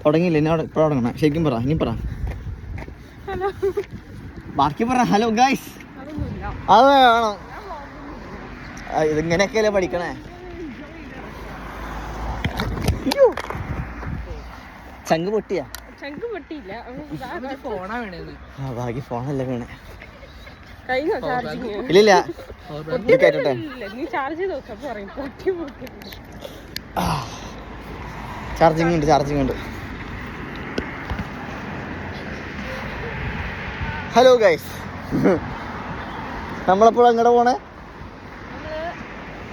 തുടങ്ങിയില്ല, എന്നോട് ഇപ്പോൾ തുടങ്ങണം. ശരിക്കും പറ, ഇനി പറ, ബാക്കി പറ. ഹലോ ഗൈസ്, അത് വേണം. ഇതിങ്ങനെയൊക്കെയല്ലേ പഠിക്കണേ. ചങ്ക് പൊട്ടിയാ? ബാക്കി ഫോണല്ലേ വീണേ. ഇല്ലില്ല, കേട്ടെ. ചാർജിങ് ഉണ്ട്. ഹലോ ഗൈസ്, നമ്മളപ്പോൾ എങ്ങോട്ട് പോണേ?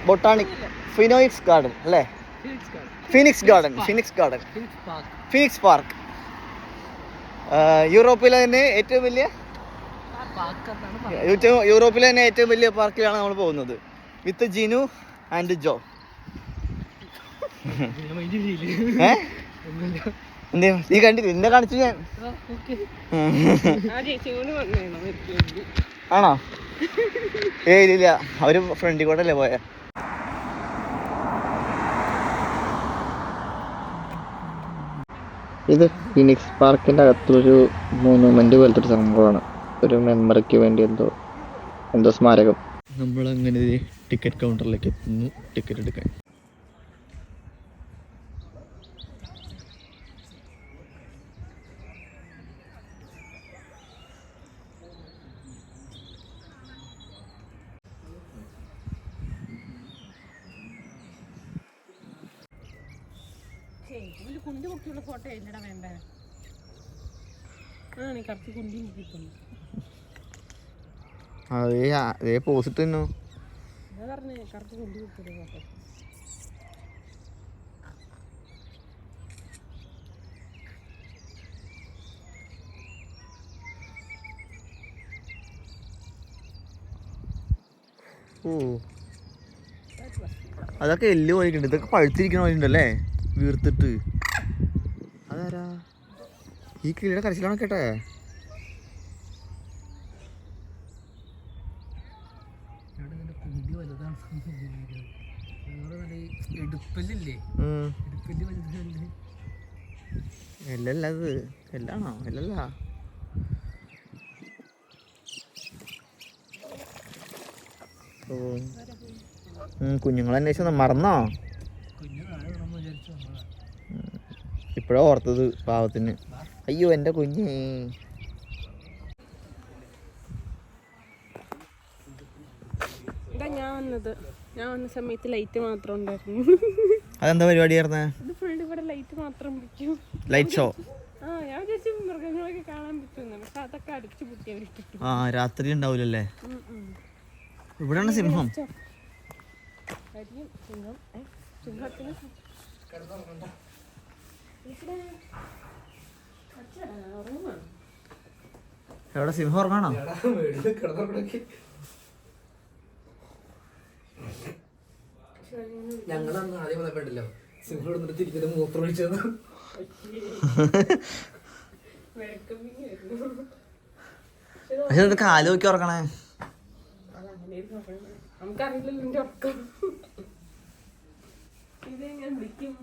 ബൊട്ടാണിക് ഫിനോക്സ് ഗാർഡൻ അല്ലേ? Phoenix park. യൂറോപ്പിലെ തന്നെ ഏറ്റവും വലിയ പാർക്കിലാണ് നമ്മൾ പോകുന്നത്. വിത്ത് ജിനു ആൻഡ് ജോ. എന്തേ നീ കണ്ടില്ല? എന്നെ കാണിച്ചു ഞാൻ. ആണോ? ഇല്ല, അവര് ഫ്രണ്ടിൽ കൂടെ അല്ലേ പോയ. ഇത് ഫിനിക്സ് പാർക്കിൻ്റെ അകത്തൊരു മോണുമെൻ്റ് പോലത്തെ ഒരു സംഭവമാണ്. ഒരു മെമ്മറിക്ക് വേണ്ടി എന്തോ സ്മാരകം. നമ്മളങ്ങനെ ടിക്കറ്റ് കൗണ്ടറിലേക്ക് എത്തുന്നു ടിക്കറ്റ് എടുക്കാൻ. ഫോട്ടോ ഇല്ലടാ, വേണ്ട. അതേ പോസ്റ്റ് തന്നെ കറക്റ്റ് കുണ്ടി കുത്തിയുടെ ഫോട്ടോ. ഓ, അതൊക്കെ എല്ല് പോയിട്ടുണ്ട്. ഇതൊക്കെ പഴുത്തിരിക്കണ പോയിട്ടുണ്ടല്ലേ, വീർത്തിട്ട്. അതാരാ? ഈ കിളിയുടെ കരച്ചിലാണ് കേട്ടെ. എല്ലല്ല, അത് എല്ലാണോ? എല്ലല്ല. ഓ, കുഞ്ഞുങ്ങളെ അന്വേഷിച്ചു മറന്നോ? ഇപ്പോഴാ ഓർത്തത് പാവത്തിന്. അയ്യോ എൻ്റെ കുഞ്ഞ്. ഞാൻ വന്ന സമയത്ത് ലൈറ്റ് മാത്രം ഉണ്ടായിരുന്നു. അതെന്താ പരിപാടിയായിരുന്നേ? ലൈറ്റ് മാത്രം പിടിക്കും. Light show. ഞാൻ വിചാരിച്ചു മൃഗങ്ങളൊക്കെ കാണാൻ പറ്റുന്നു, പക്ഷെ അതൊക്കെ അടിച്ചു പൊട്ടിയവരിട്ടു. രാത്രി ഉണ്ടാവൂലല്ലേ? ഇവിടെയാണ് സിംഹം. എവിടെ സിംഹം ഉറങ്ങാണോ? ഞങ്ങളന്ന് ആദ്യം പറഞ്ഞിട്ടില്ലോ സിംഹം എടുത്തിട്ട് തിരിക്കുന്നത് മൂത്രം ഒഴിച്ചത്. പക്ഷെ അത് കാല് നോക്കി ഉറങ്ങണേ. നമുക്കറിയില്ലല്ലോ ഉറക്കം. ഇതെങ്ങനെ വിളിക്കും?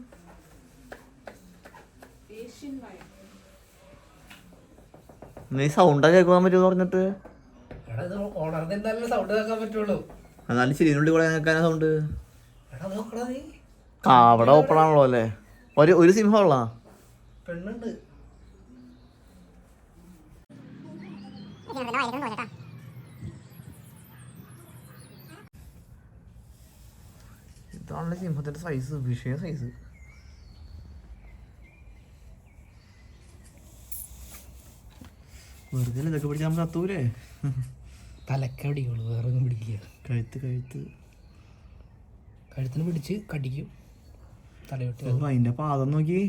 നീ സൗണ്ടൊക്കെ കേൾക്കാൻ പറ്റുമെന്ന് പറഞ്ഞിട്ട്. സൗണ്ട് കേൾക്കാൻ പറ്റുള്ളൂ. എന്നാലും ചിരിനുള്ളിൽ കൂടെ കേൾക്കാനാ സൗണ്ട്. അവിടെ ഓപ്പൺ ആണല്ലോ അല്ലേ? ഒരു സിംഹം ഉള്ള പെണ്ണുണ്ട്. ഇതാണല്ലേ സിംഹത്തിന്റെ സൈസ്, വിഷയ സൈസ്. വെറുതെ ഇതൊക്കെ പിടിച്ചാൽ നമുക്ക് കത്തൂലേ? തലക്കടിയുള്ളൂ, വേറെ ഒന്നും പിടിക്കുക. കഴുത്തിന് പിടിച്ച് കടിക്കും. തലയോട്ടി അതിന്റെ പാദം നോക്കി.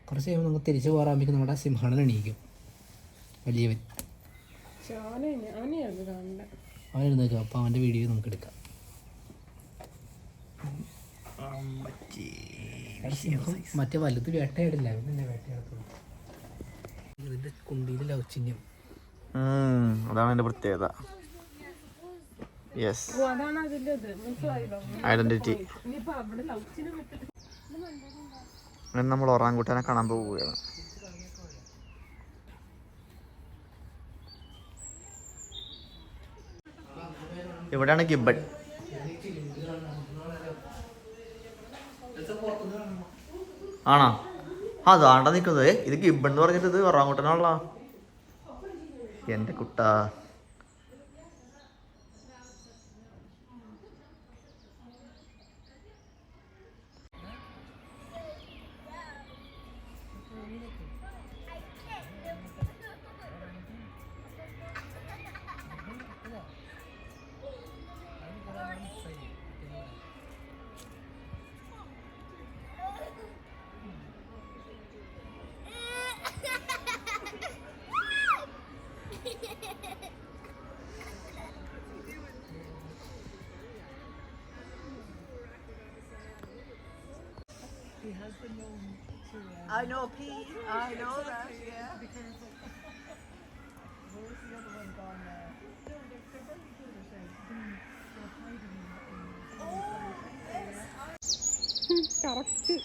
കുറച്ച് കഴിയുമ്പോൾ നമുക്ക് തിരിച്ചു പോകാറാകുമ്പോൾ നമ്മുടെ സിംഹണൻ എണീക്കും. വലിയവൻ അവൻ എഴുന്നേക്കും. അപ്പോൾ അവൻ്റെ വീഡിയോ നമുക്ക് എടുക്കാം. മറ്റേ വലുത് വേട്ടയാടില്ല, പിന്നെ വേട്ടയാടത്തുള്ളൂ. ഇതിൻ്റെ കുണ്ടിയിൽ ലൗച്ചിന്യം അതാണ് എൻ്റെ പ്രത്യേകത. യെസ്, അതാണ് അതിന്റെ ഇത്. മനസ്സിലായില്ലോ? ഐഡന്റിറ്റി. ഇനിയിപ്പോ അവിടെ ലൗച്ചിനെ വിട്ടിട്ട് അങ്ങനെ നമ്മൾ ഒറാങ്കുട്ടാനെ കാണാൻ പോവുകയാണ്. ഇവിടെയാണ് ഗിബൺ. ആണോ? അതാണ്ട നിൽക്കുന്നത്. ഇത് ഗിബൺ എന്ന് പറഞ്ഞിട്ട് ഇത് ഒറാങ്കുട്ടനാണല്ലോ. എൻ്റെ കുട്ടാ, I know Pete. I know that. Yeah. Correct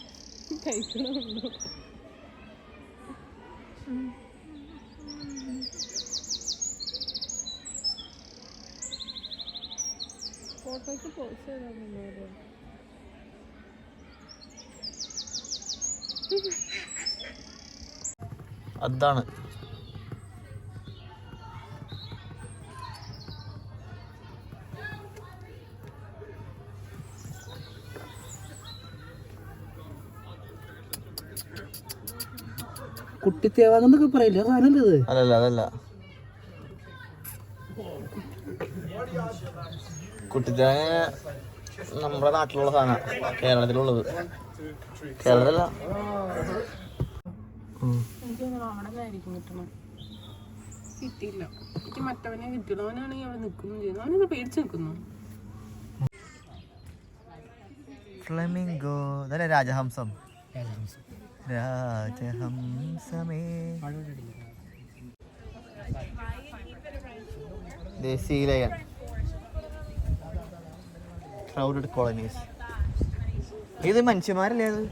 കഴിക്കണമുണ്ടോ? ഫോട്ടോയ്ക്ക് പോസ്റ്റ് ചെയ്താൽ അതാണ് കുട്ടിത്തേവാന്നൊക്കെ പറയില്ല, സാധനമല്ലേ ഇത്? അല്ലല്ല, അതല്ല. കുട്ടിത്തേങ്ങ നമ്മുടെ നാട്ടിലുള്ള സാധനം, കേരളത്തിലുള്ളത്. കേരളത്തിലല്ല, എനിക്കൊന്നും അവിടെ നിന്നായിരിക്കും കിട്ടണം. കിട്ടിയില്ല. എനിക്ക് മറ്റവനെ കിട്ടില്ല. അവനാണെങ്കിൽ അവിടെ നിൽക്കുന്നു ചെയ്യുന്നു. അവനൊന്ന് പേടിച്ച് നിൽക്കുന്നു. ഫ്ലെമിംഗോ, അതല്ലേ രാജഹംസം. രാജഹംസമേ ദേശീയ ലയൻ. Crowded colonies. ഇത് മനുഷ്യന്മാരല്ലേ അത്?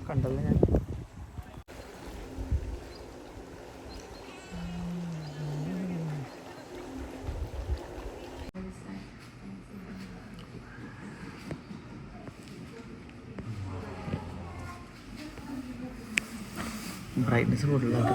കണ്ടല്ലോ ഞാൻ. ബ്രൈറ്റ്നസ് കൂടുതലായിട്ട്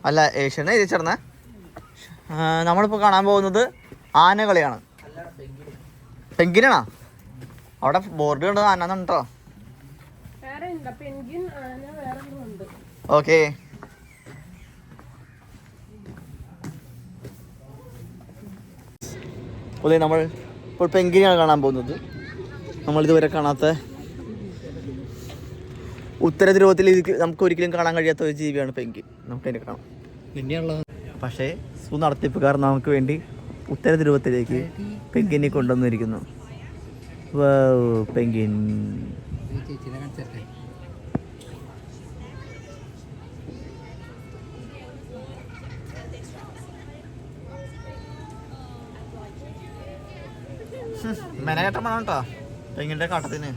അല്ല, ഏഷ്യനെ ചേർന്ന നമ്മളിപ്പോൾ കാണാൻ പോകുന്നത് ആനകളിയാണ്. പെങ്കിനാണോ? അവിടെ ബോർഡ് കണ്ട് ആനന്നുണ്ടോ? ഓക്കെ. അതെ, നമ്മൾ ഇപ്പോൾ പെങ്കിനാണ് കാണാൻ പോകുന്നത്. നമ്മളിതുവരെ കാണാത്ത, ഉത്തര ധ്രുവത്തിൽ നമുക്ക് ഒരിക്കലും കാണാൻ കഴിയാത്ത ഒരു ജീവിയാണ് പെങ്കിൻ. നമുക്കതിനെ കാണാം. പിന്നെയുള്ളത് പക്ഷേ നടത്തിപ്പുകാർ നമുക്ക് വേണ്ടി ഉത്തര ധ്രുവത്തിലേക്ക് പെങ്കിനെ കൊണ്ടുവന്നിരിക്കുന്നു. പെങ്കിൻ ചേച്ചിനെ കാണിച്ചേ. മെനകെട്ട മണം കേട്ടോ പെങ്കിൻ്റെ കാട്ടത്തിന്.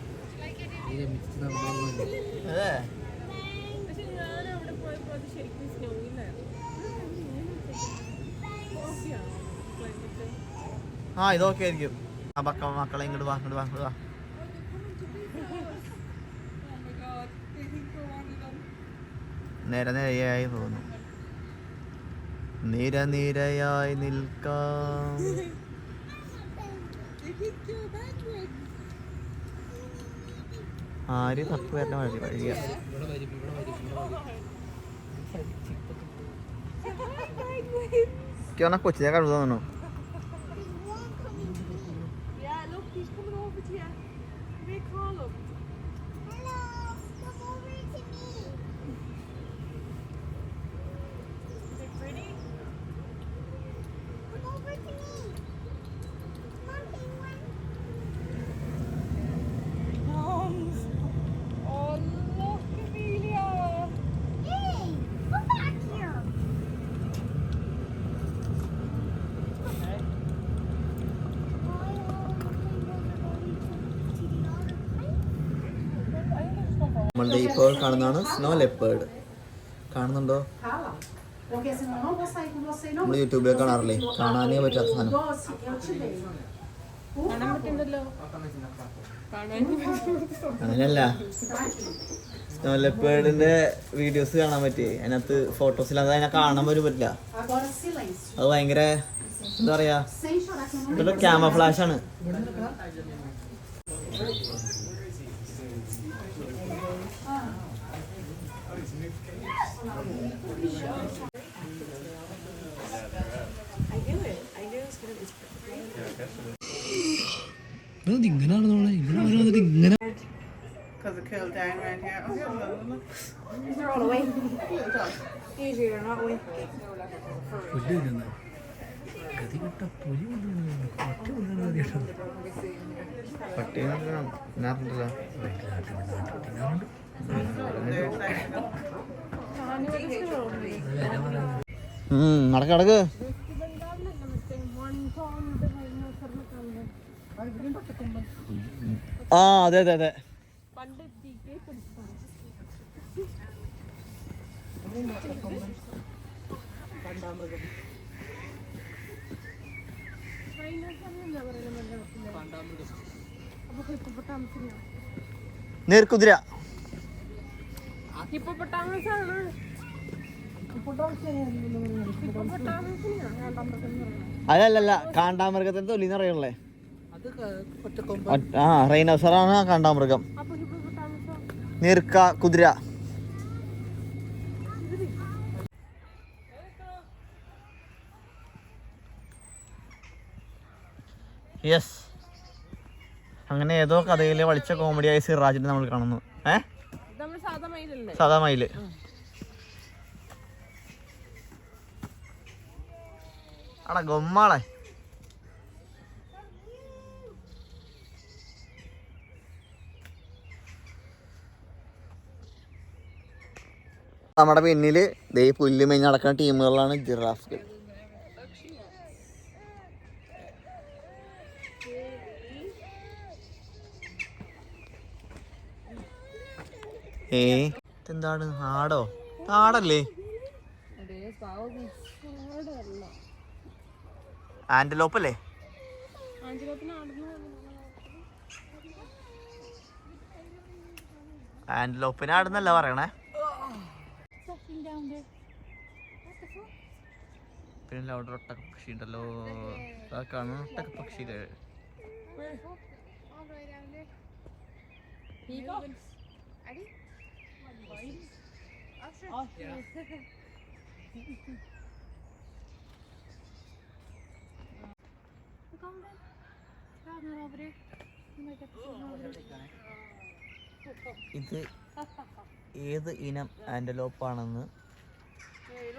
രമിച്ച് നടന്നു. അതെ പക്ഷെ ഞാൻ അവിടെ പോയപ്പോൾ അത് ശരിക്കും സ്നോ ഇല്ലായിരുന്നു. ആ ഇതൊക്കെ ആയിരിക്കും. ആ മക്കളെ ഇങ്ങോട്ട് വാ ഇങ്ങോട്ട് വാ ഇങ്ങോട്ട് വാ. നിരനിരയായി പോകുന്നു. നിരനിരയായി നിൽക്കാം. ആര് തപ്പു വരുന്ന വഴിയാ. കൊച്ചിനെ കണ്ടു തോന്നുന്നു. നമ്മളുടെ ഇപ്പോൾ കാണുന്നതാണ് സ്നോ ലെപ്പേർഡ്. കാണുന്നുണ്ടോ? നമ്മൾ യൂട്യൂബിൽ കാണാറില്ലേ? കാണാനേ പറ്റാത്ത സാധനം. അങ്ങനെയല്ല, സ്നോ ലെപ്പേർഡിന്റെ വീഡിയോസ് കാണാൻ പറ്റി. അതിനകത്ത് ഫോട്ടോസില്ലാതെ അതിനെ കാണാൻ പോലും പറ്റില്ല. അത് ഭയങ്കര എന്താ പറയാ, ഇതൊക്കെ ക്യാമഫ്ലാഷ് ആണ്. ഇങ്ങനെയാണോ ഇങ്ങനെ Because it curled down around here. Oh, yeah, look. They're all away. Usually they're not away. പട്ടി നടക്ക് നടക്ക്. ആ അതെ അതെ അതെ. നീർക്കുതിര. അതല്ലല്ല, കാണ്ടാമൃഗത്തിന്റെ തൊലിന്ന് അറിയണല്ലേ. ആ റൈനോസറാണ് കാണ്ടാമൃഗം. നീർക്ക കുതിര. യെസ്, അങ്ങനെ ഏതോ കഥയിലെ വളിച്ച കോമഡിയായ സിറാജിനെ നമ്മൾ കാണുന്നു. സാധാ മയില്. ആടാ ഗൊമ്മാളെ. നമ്മുടെ പിന്നില് ദേ പുല്ല് മേഞ്ഞ് നടക്കുന്ന ടീമുകളാണ് ജിറാഫുകൾ. ഇതെന്താണ്? ആടോ? ആടല്ലേ? ആന്റലോപ്പ് അല്ലേ? ആന്റലോപ്പിനെ ആടുന്നല്ല പറയണേ. പിന്നെ അവിടെ ഒട്ടക പക്ഷി ഉണ്ടല്ലോ. കാണുന്ന ഒട്ടക പക്ഷികൾ. ഇത് ഏത് ഇനം ആന്റലോപ്പാണെന്ന്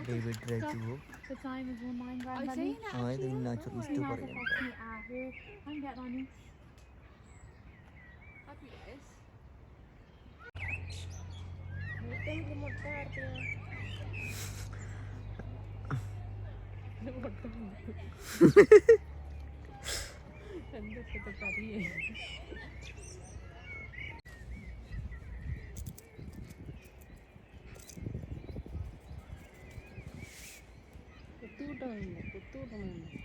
ഡേവിഡ് രാജു ഇത് നാച്ചുറലിസ്റ്റ് പറയുന്നു. കുത്തിയിട്ടാണ് കുത്തു കിട്ടണമുണ്ട്.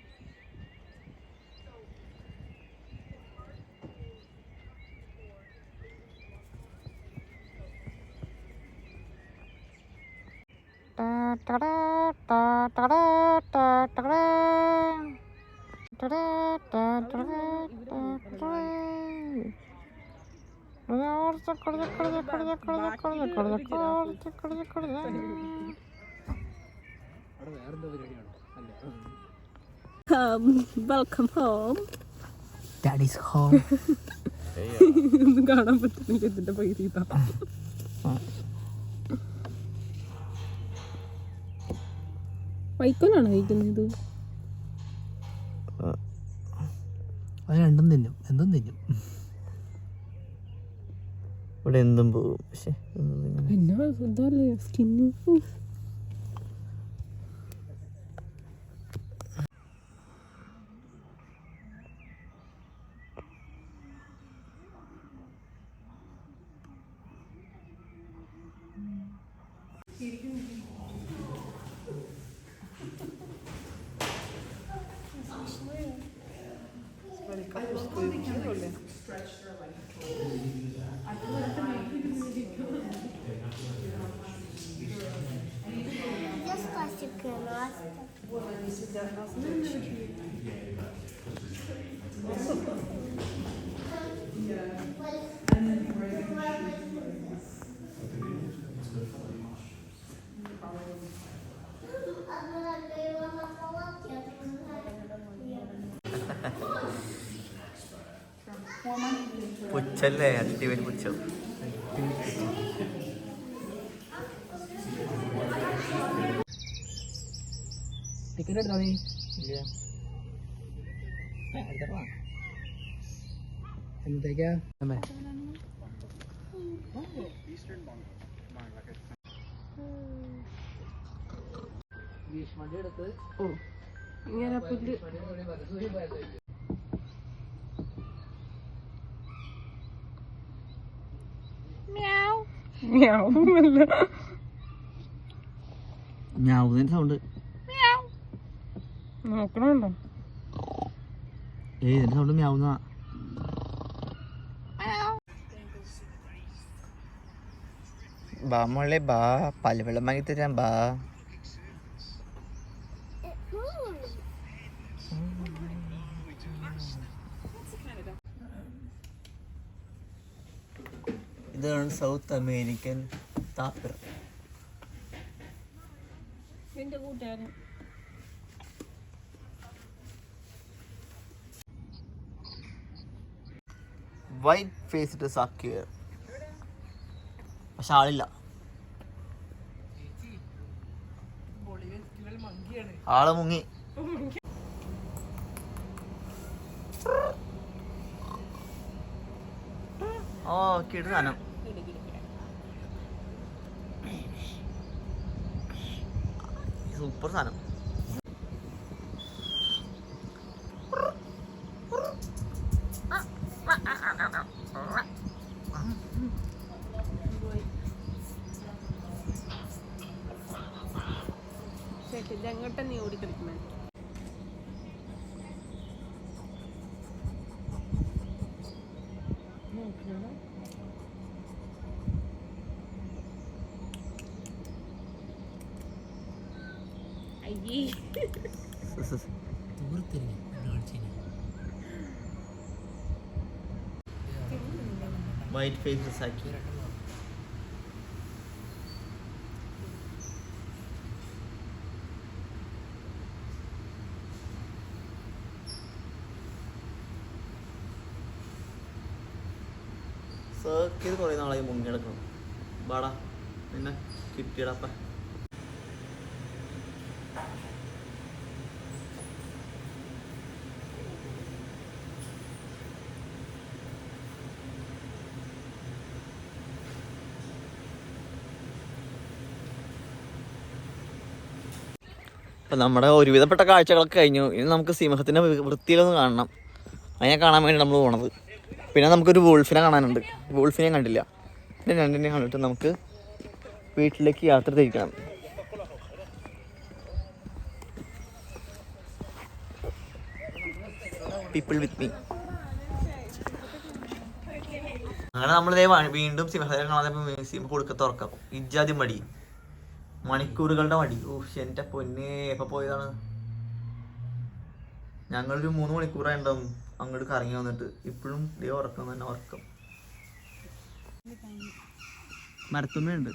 Welcome home. Daddy's home. ഒന്നും കാണാൻ പറ്റുന്നില്ല ഇതിന്റെ പൈസ. വൈക്കോലാണോ കഴിക്കുന്നത്? അത് രണ്ടും തിന്നും, എന്തും തിന്നും. ഇവിടെ എന്തും പോകും, പക്ഷെ എന്നാ ഇതല്ലേ സ്കിന്ന്. പുച്ഛല്ലേ, അടിപൊളി പുച്ഛം. ടിക്കറ്റ് എടുത്താ നീ? എന്നത്തേക്കാ? ഇങ്ങനെ പുല്ല് ഞാവുന്നതിന്റെ സൗണ്ട് നോക്കണുണ്ടോ? ഇതിന്റെ സൗണ്ട് മ്യാവുന്ന. ബാ മോളെ ബാ, പല്ലുവെള്ളം വാങ്ങി തരാം ബാ. ഇതാണ് സൗത്ത് അമേരിക്കൻ താപ്പിർ. എന്റെ കൂട്ടുകാരൻ വൈറ്റ് ഫേസ്ഡ് സാക്കിയർ, പക്ഷെ ആളില്ല. ആള് മുങ്ങി. ഓ കിടു സാധനം. സൂപ്പർ സാധനം. ഇതെങ്ങോട്ടാ നീ ഓടിക്കളിക്കുന്നേ? അയ്യേ വൈറ്റ് ഫേസ്ഡ് സാക്കിയർ. സർക്കിൽ കുറേ നാളായി മുങ്ങി കിടക്കണം. ബാടാ നിന്നെ കിട്ടിയടപ്പ. അപ്പം നമ്മുടെ ഒരുവിധപ്പെട്ട കാഴ്ചകളൊക്കെ കഴിഞ്ഞു. ഇനി നമുക്ക് സിംഹത്തിൻ്റെ വൃത്തിയിലൊന്ന് കാണണം. അതിനെ കാണാൻ വേണ്ടി നമ്മൾ പോണത്. പിന്നെ നമുക്കൊരു വോൾഫിനെ കാണാനുണ്ട്. വോൾഫിനെയും കണ്ടില്ല. പിന്നെ രണ്ടിനെയും കണ്ടിട്ട് നമുക്ക് വീട്ടിലേക്ക് യാത്ര തിരിക്കണം. People with me. അങ്ങനെ നമ്മളിതേ വീണ്ടും സിംഹത്തെ കാണാതെ മ്യൂസിയം കൊടുക്ക തുറക്കാം. ഇജാതി മടി, മണിക്കൂറുകളുടെ മടി. ഓ എൻ്റെ പൊന്നെ, എപ്പോൾ പോയതാണ്? ഞങ്ങളൊരു 3 മണിക്കൂറായിട്ടുണ്ടാവും അങ്ങോട്ട് കറങ്ങി വന്നിട്ട്. ഇപ്പോഴും ദേ ഉറക്കം തന്നെ ഉറക്കം. മരത്തുമ്മയുണ്ട്.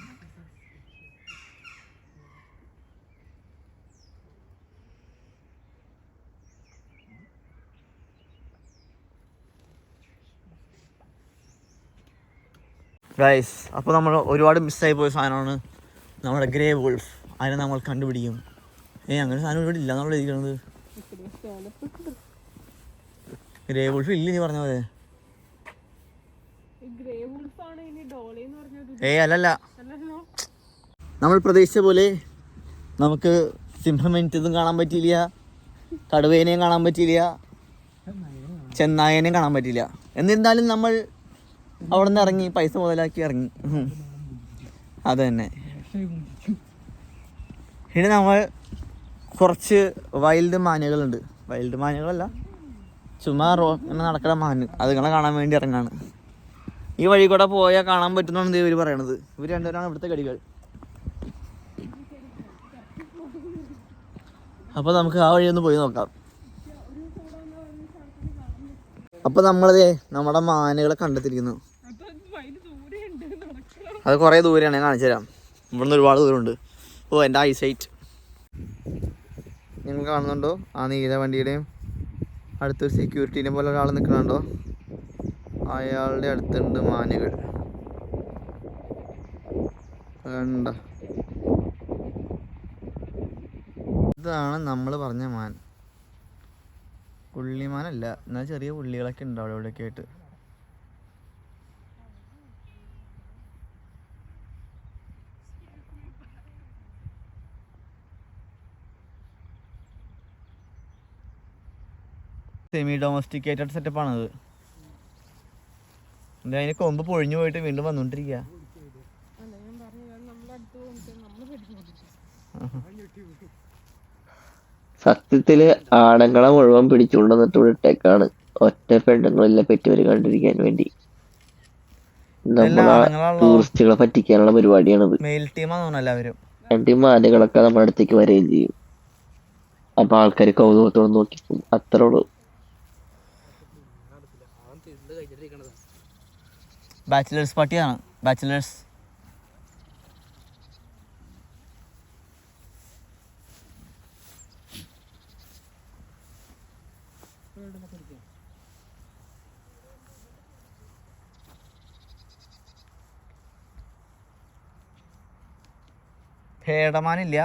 ഗൈസ്, അപ്പോൾ നമ്മൾ ഒരുപാട് മിസ്സായി പോയ സാധനമാണ് നമ്മുടെ ഗ്രേ വോൾഫ്. അതിനെ നമ്മൾ കണ്ടുപിടിക്കും. അങ്ങനെ സാധനം ഇവിടെ ഇല്ല നമ്മൾ ഇരിക്കുന്നത്. ഗ്രേ വോൾഫ് ഇല്ല നീ പറഞ്ഞ പോലെ. അല്ലല്ല, നമ്മൾ പ്രതീക്ഷിച്ച പോലെ നമുക്ക് സിംഹമെനിറ്റതും കാണാൻ പറ്റിയില്ല, കടുവേനെയും കാണാൻ പറ്റിയില്ല, ചെന്നായനെയും കാണാൻ പറ്റില്ല. എന്നിരുന്നാലും നമ്മൾ അവിടെ നിന്ന് ഇറങ്ങി, പൈസ മുതലാക്കി ഇറങ്ങി. അത് തന്നെ. ഇനി നമ്മൾ കുറച്ച് വൈൽഡ് മാനുകളുണ്ട്. വൈൽഡ് മാനുകളല്ല, ചുമ്മാ ഇങ്ങനെ നടക്കുന്ന മാന്, അതുങ്ങളെ കാണാൻ വേണ്ടി ഇറങ്ങാണ്. ഈ വഴി കൂടെ പോയാൽ കാണാൻ പറ്റുന്നതാണ് ഇവർ പറയണത്. ഇവർ രണ്ടുപേരാണ് ഇവിടുത്തെ കടികൾ. അപ്പോൾ നമുക്ക് ആ വഴി ഒന്ന് പോയി നോക്കാം. അപ്പോൾ നമ്മളതേ നമ്മുടെ മാനുകളെ കണ്ടെത്തിയിരിക്കുന്നു. അത് കുറേ ദൂരെയാണ്, ഞാൻ കാണിച്ചു തരാം. ഇവിടുന്ന് ഒരുപാട് ദൂരമുണ്ട്. ഓ എൻ്റെ ഐസൈറ്റ് നിങ്ങൾ കാണുന്നുണ്ടോ? ആ നീല വണ്ടിയുടെയും അടുത്തൊരു സെക്യൂരിറ്റീനെ പോലെ ഒരാൾ നിൽക്കുന്നുണ്ടോ? അയാളുടെ അടുത്തുണ്ട് മാനുകൾ. കണ്ട, ഇതാണ് നമ്മൾ പറഞ്ഞ മാൻ. പുള്ളിമാനല്ല, എന്നാൽ ചെറിയ പുള്ളികളൊക്കെ ഉണ്ട് അവിടെ ഇവിടെയൊക്കെ ആയിട്ട്. സെമി ഡൊമസ്റ്റിക്കേറ്റഡ് സെറ്റപ്പാണത്. അതിന് കൊമ്പ് പൊഴിഞ്ഞു പോയിട്ട് വീണ്ടും വന്നുകൊണ്ടിരിക്കുക. സത്യത്തില് ആണുങ്ങളെ മുഴുവൻ പിടിച്ചുകൊണ്ടുവന്നിട്ട് വിട്ടേക്കാണ്. ഒറ്റ പെണ്ണുങ്ങളില്ല പെറ്റുവര് കണ്ടിരിക്കാൻ വേണ്ടി. നമ്മളെ ടൂറിസ്റ്റുകളെ പറ്റിക്കാനുള്ള പരിപാടിയാണിത്. മെയിൽ ടീമാണെന്ന് എല്ലാവരും. ഈ മാനുകളൊക്കെ നമ്മുടെ അടുത്തേക്ക് വരികയും ചെയ്യും. അപ്പൊ ആൾക്കാർ കൗതുകത്തോടെ നോക്കിക്കും. അത്രേ ഉള്ളൂ. ബാച്ചിലേഴ്സ് പാർട്ടിയാണ്. ബാച്ചിലേഴ്സ്. ഭേടമാനില്ല.